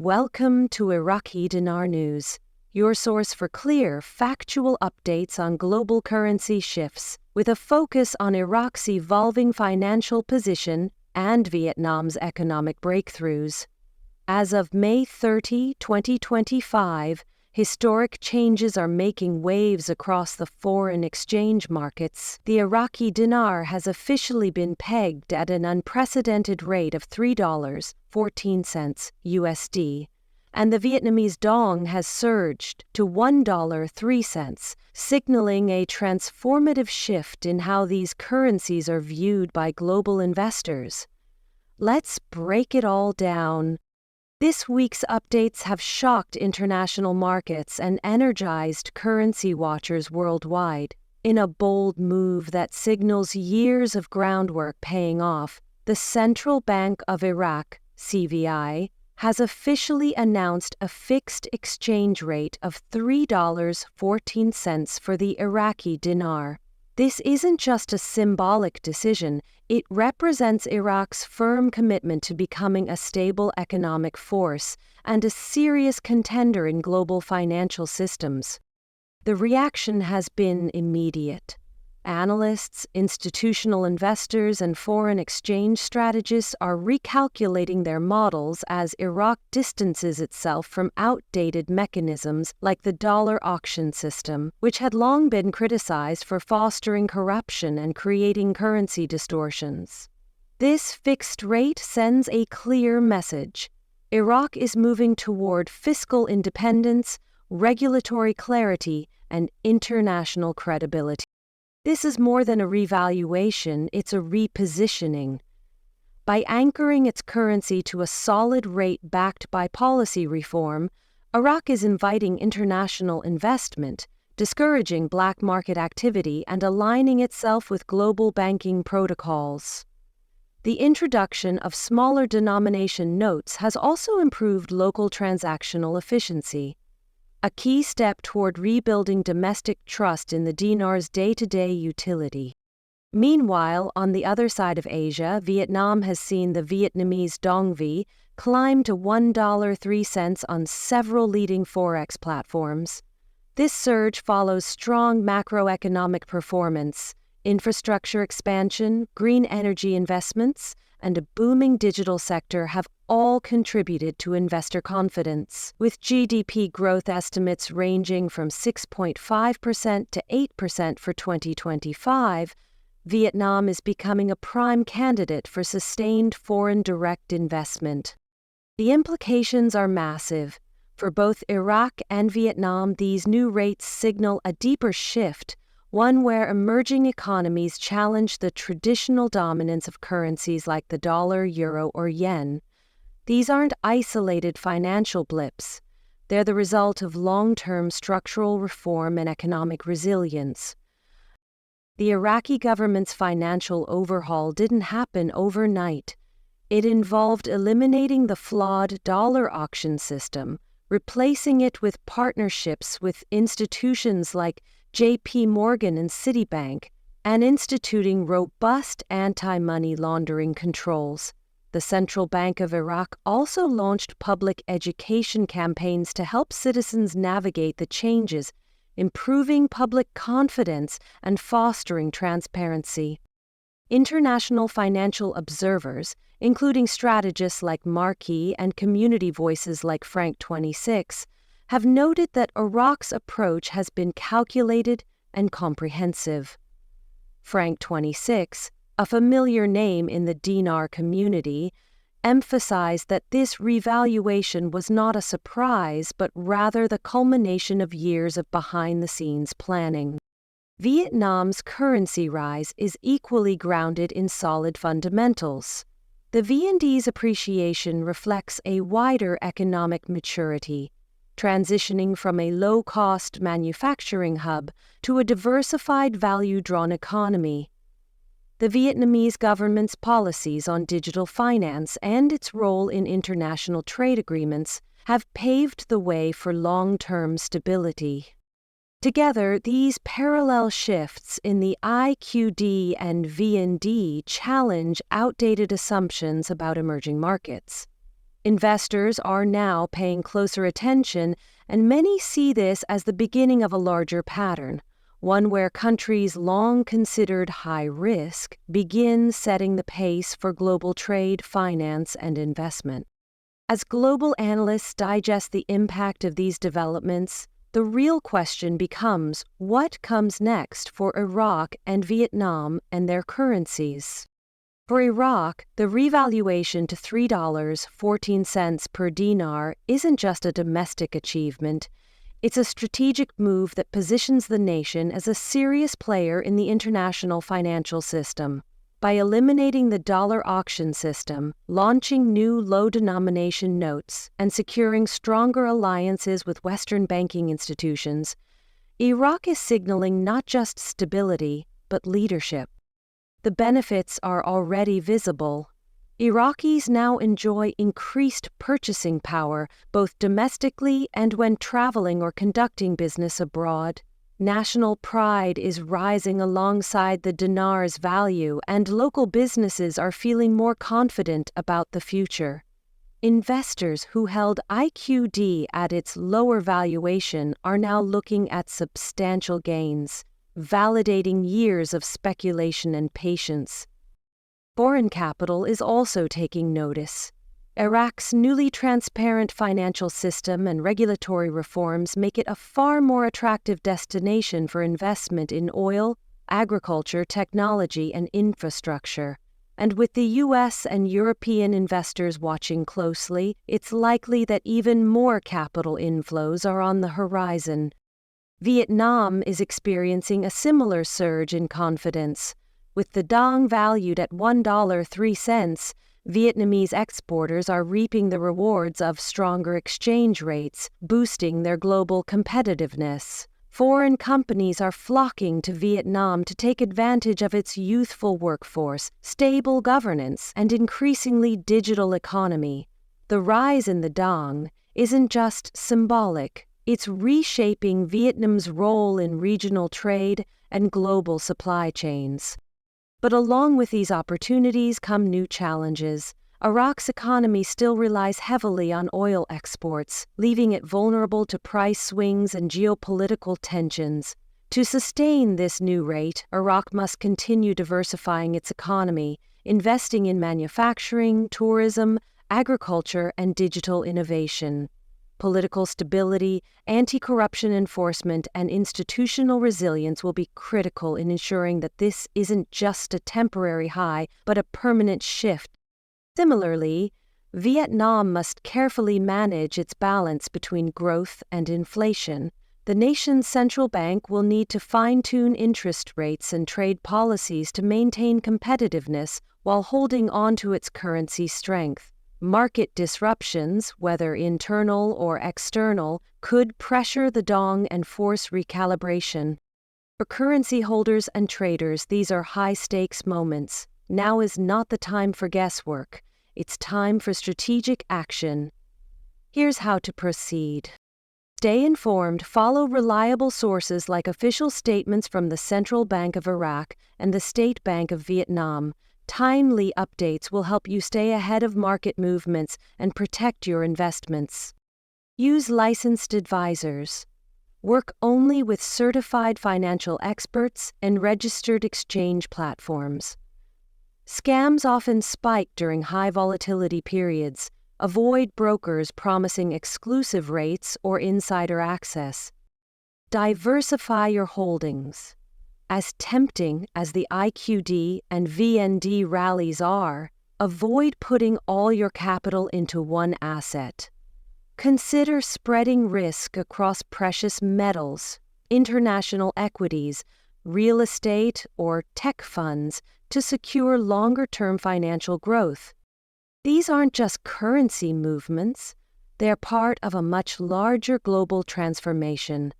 Welcome to Iraqi Dinar News, your source for clear, factual updates on global currency shifts, with a focus on Iraq's evolving financial position and Vietnam's economic breakthroughs. As of May 30, 2025, historic changes are making waves across the foreign exchange markets. The Iraqi dinar has officially been pegged at an unprecedented rate of $3.14 USD, and the Vietnamese dong has surged to $1.03, signaling a transformative shift in how these currencies are viewed by global investors. Let's break it all down. This week's updates have shocked international markets and energized currency watchers worldwide. In a bold move that signals years of groundwork paying off, the Central Bank of Iraq, CVI, has officially announced a fixed exchange rate of $3.14 for the Iraqi dinar. This isn't just a symbolic decision, it represents Iraq's firm commitment to becoming a stable economic force and a serious contender in global financial systems. The reaction has been immediate. Analysts, institutional investors, and foreign exchange strategists are recalculating their models as Iraq distances itself from outdated mechanisms like the dollar auction system, which had long been criticized for fostering corruption and creating currency distortions. This fixed rate sends a clear message. Iraq is moving toward fiscal independence, regulatory clarity, and international credibility. This is more than a revaluation, it's a repositioning. By anchoring its currency to a solid rate backed by policy reform, Iraq is inviting international investment, discouraging black market activity, and aligning itself with global banking protocols. The introduction of smaller denomination notes has also improved local transactional efficiency, a key step toward rebuilding domestic trust in the dinar's day-to-day utility. Meanwhile, on the other side of Asia, Vietnam has seen the Vietnamese dong V climb to $1.03 on several leading FOREX platforms. This surge follows strong macroeconomic performance, infrastructure expansion, green energy investments, and a booming digital sector have all contributed to investor confidence, with GDP growth estimates ranging from 6.5% to 8% for 2025. Vietnam is becoming a prime candidate for sustained foreign direct investment. The implications are massive. For both Iraq and Vietnam, these new rates signal a deeper shift, one where emerging economies challenge the traditional dominance of currencies like the dollar, euro, or yen. These aren't isolated financial blips. They're the result of long-term structural reform and economic resilience. The Iraqi government's financial overhaul didn't happen overnight. It involved eliminating the flawed dollar auction system, replacing it with partnerships with institutions like J.P. Morgan and Citibank, and instituting robust anti-money laundering controls. The Central Bank of Iraq also launched public education campaigns to help citizens navigate the changes, improving public confidence and fostering transparency. International financial observers, including strategists like Markey and community voices like Frank 26, have noted that Iraq's approach has been calculated and comprehensive. Frank 26, a familiar name in the dinar community, emphasized that this revaluation was not a surprise but rather the culmination of years of behind-the-scenes planning. Vietnam's currency rise is equally grounded in solid fundamentals. The VND's appreciation reflects a wider economic maturity, transitioning from a low-cost manufacturing hub to a diversified value-drawn economy. The Vietnamese government's policies on digital finance and its role in international trade agreements have paved the way for long-term stability. Together, these parallel shifts in the IQD and VND challenge outdated assumptions about emerging markets. Investors are now paying closer attention, and many see this as the beginning of a larger pattern, one where countries long considered high risk begin setting the pace for global trade, finance, and investment. As global analysts digest the impact of these developments, the real question becomes what comes next for Iraq and Vietnam and their currencies. For Iraq, the revaluation to $3.14 per dinar isn't just a domestic achievement. It's a strategic move that positions the nation as a serious player in the international financial system. By eliminating the dollar auction system, launching new low-denomination notes, and securing stronger alliances with Western banking institutions, Iraq is signaling not just stability, but leadership. The benefits are already visible. Iraqis now enjoy increased purchasing power, both domestically and when traveling or conducting business abroad. National pride is rising alongside the dinar's value, and local businesses are feeling more confident about the future. Investors who held IQD at its lower valuation are now looking at substantial gains, validating years of speculation and patience. Foreign capital is also taking notice. Iraq's newly transparent financial system and regulatory reforms make it a far more attractive destination for investment in oil, agriculture, technology, and infrastructure. And with the U.S. and European investors watching closely, it's likely that even more capital inflows are on the horizon. Vietnam is experiencing a similar surge in confidence. With the dong valued at $1.03, Vietnamese exporters are reaping the rewards of stronger exchange rates, boosting their global competitiveness. Foreign companies are flocking to Vietnam to take advantage of its youthful workforce, stable governance, and increasingly digital economy. The rise in the dong isn't just symbolic, it's reshaping Vietnam's role in regional trade and global supply chains. But along with these opportunities come new challenges. Iraq's economy still relies heavily on oil exports, leaving it vulnerable to price swings and geopolitical tensions. To sustain this new rate, Iraq must continue diversifying its economy, investing in manufacturing, tourism, agriculture, and digital innovation. Political stability, anti-corruption enforcement, and institutional resilience will be critical in ensuring that this isn't just a temporary high, but a permanent shift. Similarly, Vietnam must carefully manage its balance between growth and inflation. The nation's central bank will need to fine-tune interest rates and trade policies to maintain competitiveness while holding on to its currency strength. Market disruptions, whether internal or external, could pressure the dong and force recalibration. For currency holders and traders, these are high-stakes moments. Now is not the time for guesswork. It's time for strategic action. Here's how to proceed. Stay informed, follow reliable sources like official statements from the Central Bank of Iraq and the State Bank of Vietnam. Timely updates will help you stay ahead of market movements and protect your investments. Use licensed advisors. Work only with certified financial experts and registered exchange platforms. Scams often spike during high volatility periods. Avoid brokers promising exclusive rates or insider access. Diversify your holdings. As tempting as the IQD and VND rallies are, avoid putting all your capital into one asset. Consider spreading risk across precious metals, international equities, real estate, or tech funds to secure longer-term financial growth. These aren't just currency movements, they're part of a much larger global transformation.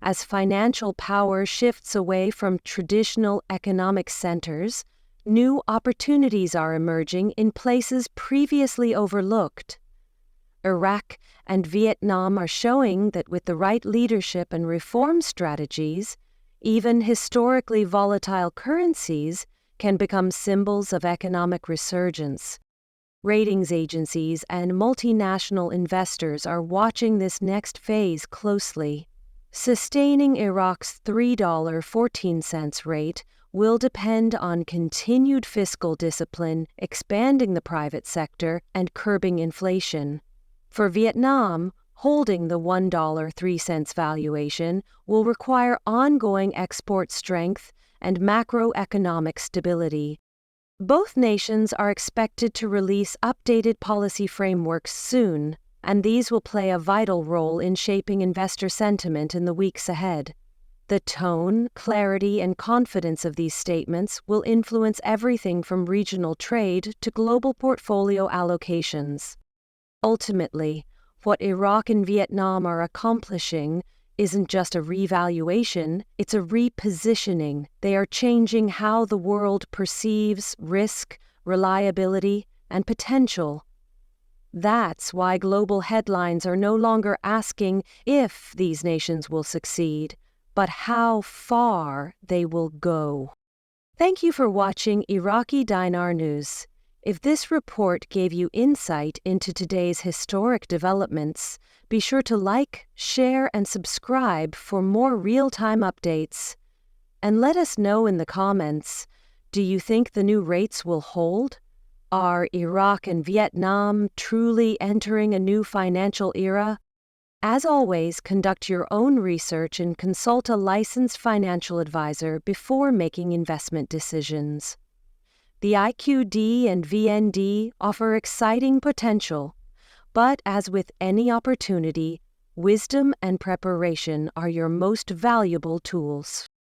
As financial power shifts away from traditional economic centers, new opportunities are emerging in places previously overlooked. Iraq and Vietnam are showing that with the right leadership and reform strategies, even historically volatile currencies can become symbols of economic resurgence. Ratings agencies and multinational investors are watching this next phase closely. Sustaining Iraq's $3.14 rate will depend on continued fiscal discipline, expanding the private sector, and curbing inflation. For Vietnam, holding the $1.03 valuation will require ongoing export strength and macroeconomic stability. Both nations are expected to release updated policy frameworks soon, and these will play a vital role in shaping investor sentiment in the weeks ahead. The tone, clarity, and confidence of these statements will influence everything from regional trade to global portfolio allocations. Ultimately, what Iraq and Vietnam are accomplishing isn't just a revaluation, it's a repositioning. They are changing how the world perceives risk, reliability, and potential. That's why global headlines are no longer asking if these nations will succeed, but how far they will go. Thank you for watching Iraqi Dinar News. If this report gave you insight into today's historic developments, be sure to like, share, and subscribe for more real-time updates. And let us know in the comments, do you think the new rates will hold? Are Iraq and Vietnam truly entering a new financial era? As always, conduct your own research and consult a licensed financial advisor before making investment decisions. The IQD and VND offer exciting potential, but as with any opportunity, wisdom and preparation are your most valuable tools.